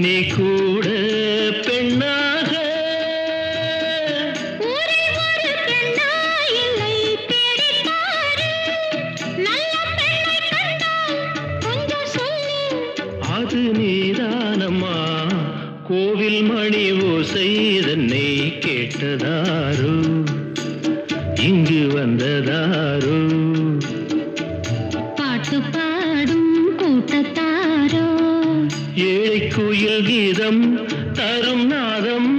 நீ கூட பெண்ணாக அது நீதானம்மா கோவில் மணி ஓசை தன்னை கேட்டதாரோ இங்கு வந்ததாரோ பாட்டு பாடும் கூட்டத்தாரோ ஏழை குயில் கீதம் தரும் நாதம்